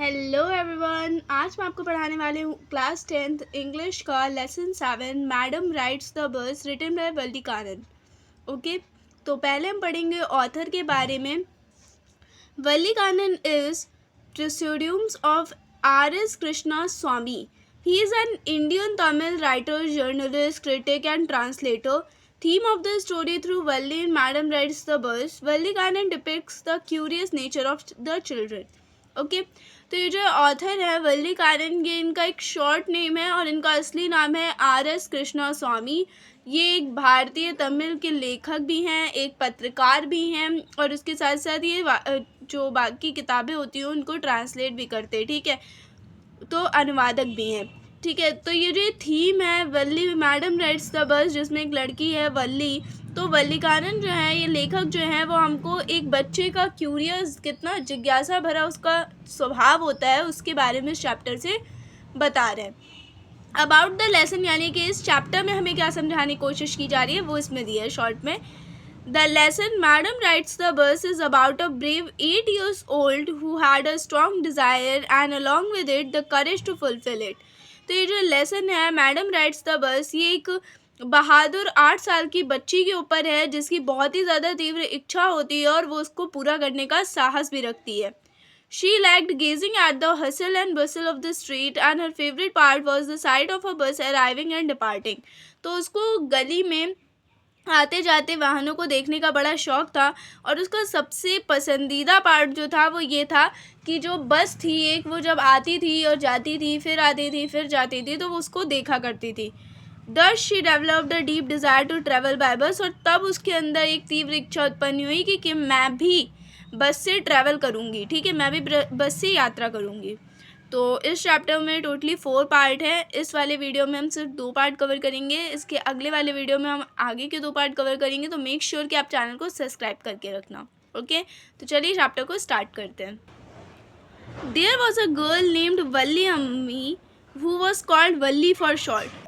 Hello everyone, आज मैं आपको पढ़ाने वाली हूँ क्लास 10th इंग्लिश का lesson 7 madam rides the bus written by Valli Kannan. Okay, तो पहले हम पढ़ेंगे ऑथर के बारे में। Valli Kannan is presidiums of R.S. Krishna Swamy. He is an Indian Tamil writer, journalist, critic and translator. Theme of the story through Valli and Madam Rides the Bus. Valli Kanan depicts the curious nature of the children. Okay तो ये जो author है वल्ली कानन, ये इनका एक short name है और इनका असली नाम है R.S. कृष्णा स्वामी. ये एक भारतीय तमिल के लेखक भी हैं, एक पत्रकार भी हैं और उसके साथ साथ ये जो बाकी किताबें होती हैं उनको ट्रांसलेट भी करते हैं. ठीक है, तो अनुवादक भी हैं. ठीक है, तो ये जो थीम है वल्ली मैडम राइड्स द बस, जिसमें एक लड़की है वल्ली, तो वल्ली कानन जो है ये लेखक जो है वो हमको एक बच्चे का क्यूरियस, कितना जिज्ञासा भरा उसका स्वभाव होता है उसके बारे में इस चैप्टर से बता रहे हैं. अबाउट द लेसन, यानी कि इस चैप्टर में हमें क्या समझाने की कोशिश की जा रही है वो इसमें दिया है शॉर्ट में. The lesson Madam Rides the Bus is about a brave 8 years old who had a strong desire and along with it the courage to fulfill it. तो ये जो लेसन है मैडम राइड्स द बस, ये एक बहादुर 8 साल की बच्ची के ऊपर है जिसकी बहुत ही ज़्यादा तीव्र इच्छा होती है और वो उसको पूरा करने का साहस भी रखती है. She liked gazing at the hustle and bustle of the street and her favorite part was the sight of a bus arriving and departing. तो उसको गली में आते जाते वाहनों को देखने का बड़ा शौक़ था और उसका सबसे पसंदीदा पार्ट जो था वो ये था कि जो बस थी एक, वो जब आती थी और जाती थी, फिर आती थी फिर जाती थी, तो वो उसको देखा करती थी. Thus she developed a deep desire to travel by bus. और तब उसके अंदर एक तीव्र इच्छा उत्पन्न हुई कि मैं भी बस से ट्रैवल करूँगी. ठीक है, मैं भी बस से यात्रा करूँगी. तो इस चैप्टर में टोटली 4 पार्ट है. इस वाले वीडियो में हम सिर्फ 2 पार्ट कवर करेंगे. इसके अगले वाले वीडियो में हम आगे के 2 पार्ट कवर करेंगे. तो मेक श्योर कि आप चैनल को सब्सक्राइब करके रखना. ओके, तो चलिए चैप्टर को स्टार्ट करते हैं. There was a girl named Valliammai who was called Valli for short.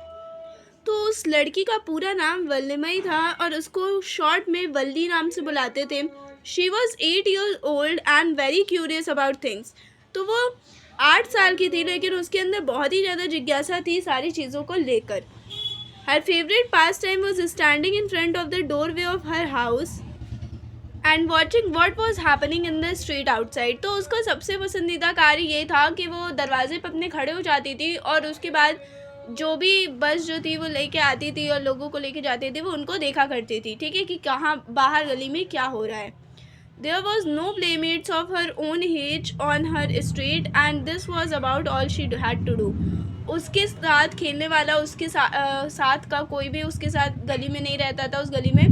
तो उस लड़की का पूरा नाम वल्लीमई था और उसको शॉर्ट में वल्ली नाम से बुलाते थे. She was 8 years old and very curious about things. तो वो 8 साल की थी लेकिन उसके अंदर बहुत ही ज़्यादा जिज्ञासा थी सारी चीज़ों को लेकर. हर favourite pass time was standing in front of the door way of her house and watching what was happening in the street outside. तो उसका सबसे पसंदीदा कार्य ये था कि वो दरवाजे पर अपने खड़े हो जाती थी और उसके बाद जो भी बस जो थी वो लेके आती थी और लोगों को लेके जाती थी, वो उनको देखा करती थी. ठीक है, कि कहाँ बाहर गली में क्या हो रहा है. There was no playmates of her own age on her street and this was about all she had to do. उसके साथ खेलने वाला उसके साथ का कोई भी उसके साथ गली में नहीं रहता था. उस गली में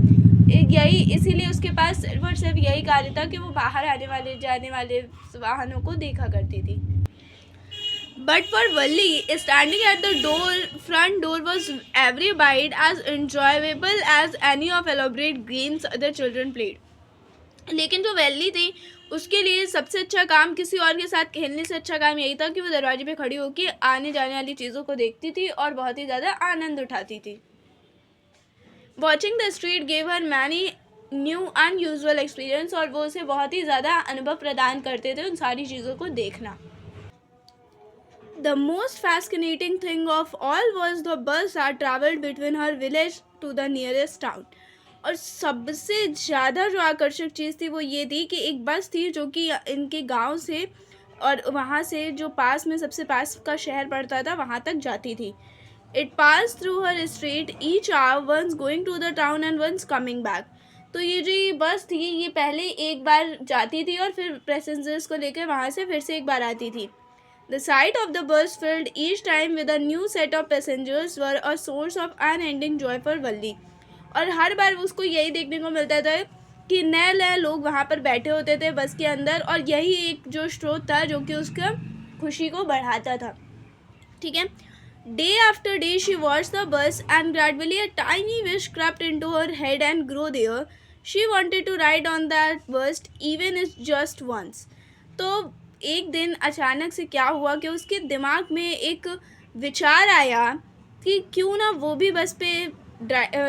यही, इसीलिए उसके पास सिर्फ और सिर्फ यही कार्य था कि वो बाहर आने वाले जाने वाले वाहनों को देखा करती थी. But for Valli, standing at the front door was every bite as enjoyable as any of elaborate games other children played. लेकिन जो वैली थी उसके लिए सबसे अच्छा काम, किसी और के साथ खेलने से अच्छा काम यही था कि वो दरवाजे पे खड़ी होकर आने जाने वाली चीज़ों को देखती थी और बहुत ही ज़्यादा आनंद उठाती थी. Watching the street gave her many new unusual experience. और वो उसे बहुत ही ज़्यादा अनुभव प्रदान करते थे उन सारी चीज़ों को देखना. The most fascinating thing of all was the bus that travelled between her village to the nearest town. और सबसे ज़्यादा जो आकर्षक चीज़ थी वो ये थी कि एक बस थी जो कि इनके गांव से और वहाँ से जो पास में सबसे पास का शहर पड़ता था वहाँ तक जाती थी. It pass through her street each hour, once going to the town and once coming back. तो ये जो ये बस थी ये पहले एक बार जाती थी और फिर पैसेंजर्स को लेकर वहाँ से फिर से एक बार आती थी. The sight of the bus filled each time with a new set of passengers were a source of unending joy for Valli. और हर बार उसको यही देखने को मिलता था कि नए नए लोग वहाँ पर बैठे होते थे बस के अंदर और यही एक जो स्रोत था जो कि उसका खुशी को बढ़ाता था. ठीक है, day after day she watched the bus and gradually a tiny wish crept into her head and grew there. She wanted to ride on that bus even if just once. तो एक दिन अचानक से क्या हुआ कि उसके दिमाग में एक विचार आया कि क्यों ना वो भी बस पे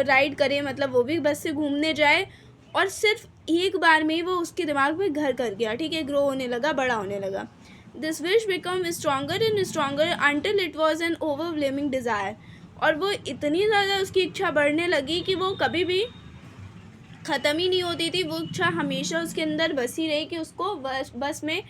राइड करे, मतलब वो भी बस से घूमने जाए. और सिर्फ एक बार में वो उसके दिमाग में घर कर गया. ठीक है, ग्रो होने लगा, बड़ा होने लगा. This wish become stronger and stronger until it was an overwhelming desire. और वो इतनी ज़्यादा उसकी इच्छा बढ़ने लगी कि वो कभी भी ख़त्म ही नहीं होती थी। वो इच्छा हमेशा उसके अंदर बसी रही कि उसको बस में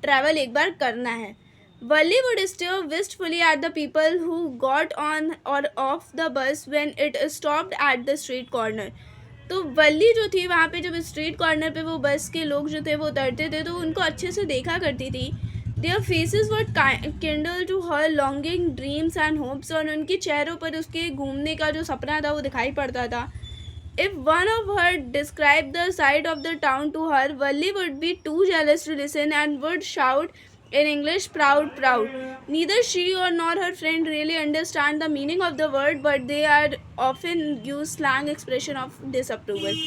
ट्रैवल एक बार करना है। Valli would stare wistfully at the people who got on और off the bus when it stopped at the street corner. तो वल्ली जो थी वहाँ पे जब स्ट्रीट कॉर्नर पे वो बस के लोग जो थे वो उतरते थे तो उनको अच्छे से देखा करती थी। Their faces were kindle to her longing dreams and hopes. और उनके चेहरों पर उसके घूमने का जो सपना था वो दिखाई पड़ता था। If one of her described the side of the town to her, Valli would be too jealous to listen and would shout in English, proud, proud. Neither she or nor her friend really understand the meaning of the word, but they are often use slang expression of disapproval.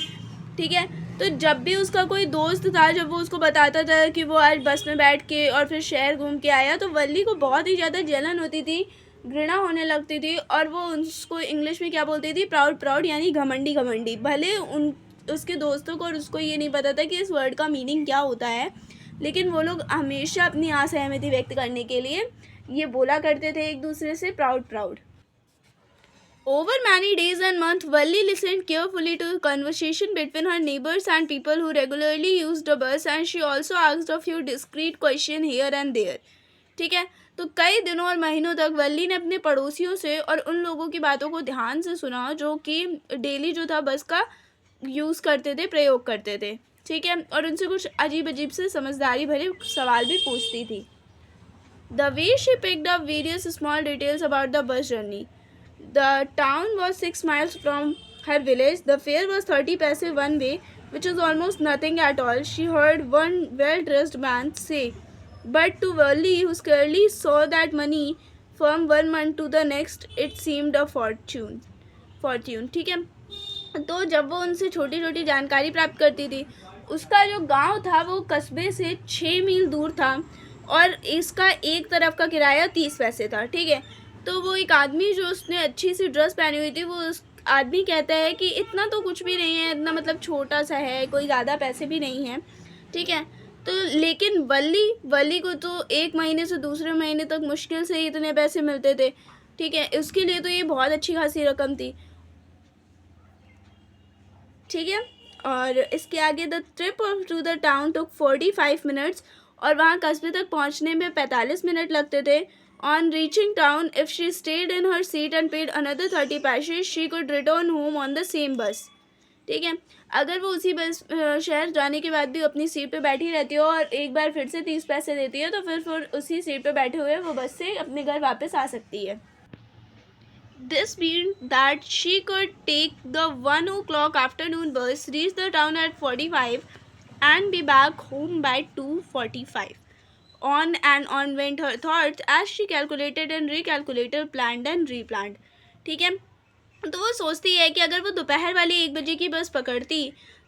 ठीक है, तो जब भी उसका कोई दोस्त था, जब वो उसको बताता था कि वो आज बस में बैठ के और फिर शहर घूम के आया, तो वल्ली को बहुत ही ज़्यादा जलन होती थी, घृणा होने लगती थी। और वो उसको इंग्लिश में क्या बोलती थी, प्राउड प्राउड, यानी घमंडी घमंडी। भले उसके दोस्तों को और उसको ये नहीं पता था कि इस वर्ड का मीनिंग क्या होता है, लेकिन वो लोग हमेशा अपनी असहमति व्यक्त करने के लिए ये बोला करते थे एक दूसरे से, proud proud. Over many days and months, Valli listened carefully to conversation between her neighbors and people who regularly used the bus, and she also asked a few discreet questions here and there. ठीक है, तो कई दिनों और महीनों तक वल्ली ने अपने पड़ोसियों से और उन लोगों की बातों को ध्यान से सुना जो कि डेली जो था बस का यूज़ करते थे, प्रयोग करते थे। ठीक है, और उनसे कुछ अजीब अजीब से समझदारी भरे सवाल भी पूछती थी। The way she picked up various small details about the bus journey. The town was 6 miles from her village. The fare was 30 paise one way, which was almost nothing at all, she heard one well-dressed man say. But to Valli, who scarcely saw that money from one month to the next, it seemed a fortune. ठीक है, तो जब वो उनसे छोटी छोटी जानकारी प्राप्त करती थी, उसका जो गांव था वो कस्बे से 6 मील दूर था और इसका एक तरफ का किराया 30 पैसे था। ठीक है, तो वो एक आदमी जो उसने अच्छी सी ड्रेस पहनी हुई थी, वो उस आदमी कहता है कि इतना तो कुछ भी नहीं है, इतना मतलब छोटा सा है, कोई ज़्यादा पैसे भी नहीं हैं। ठीक है, तो लेकिन वल्ली को तो एक महीने से दूसरे महीने तक मुश्किल से इतने पैसे मिलते थे। ठीक है, उसके लिए तो ये बहुत अच्छी खासी रकम थी। ठीक है, और इसके आगे the trip to the town took 45 minutes, और वहाँ कस्बे तक पहुँचने में 45 मिनट लगते थे। On reaching town, if she stayed in her seat and paid another 30 paise, she could return home on the same bus. ठीक है, अगर वो उसी बस शहर जाने के बाद भी अपनी सीट पे बैठी रहती हो और एक बार फिर से 30 पैसे देती है, तो फिर उसी सीट पे बैठे हुए वो बस से अपने घर वापस आ सकती है। This meant that she could take the 1 o'clock afternoon bus, reach the town at 45 and be back home by 2:45. On and on went her thoughts as she calculated and recalculated, planned and replanned. ठीक है, तो वो सोचती है कि अगर वो दोपहर वाली 1 बजे की बस पकड़ती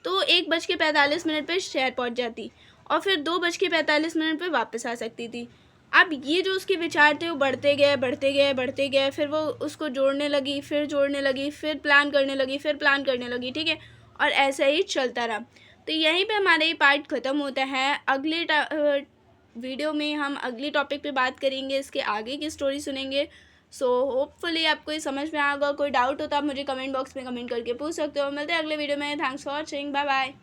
तो 1:45 पर शहर पहुंच जाती और फिर 2:45 पर वापस आ सकती थी। अब ये जो उसके विचार थे वो बढ़ते गए, फिर वो उसको जोड़ने लगी, फिर प्लान करने लगी। ठीक है, और ऐसा ही चलता रहा। तो यहीं पे हमारा ये पार्ट ख़त्म होता है। अगले वीडियो में हम अगली टॉपिक पे बात करेंगे, इसके आगे की स्टोरी सुनेंगे। सो होपफुली आपको ये समझ में आएगा। कोई डाउट हो तो आप मुझे कमेंट बॉक्स में कमेंट करके पूछ सकते हो। मिलते हैं अगले वीडियो में। Thanks for watching, bye bye.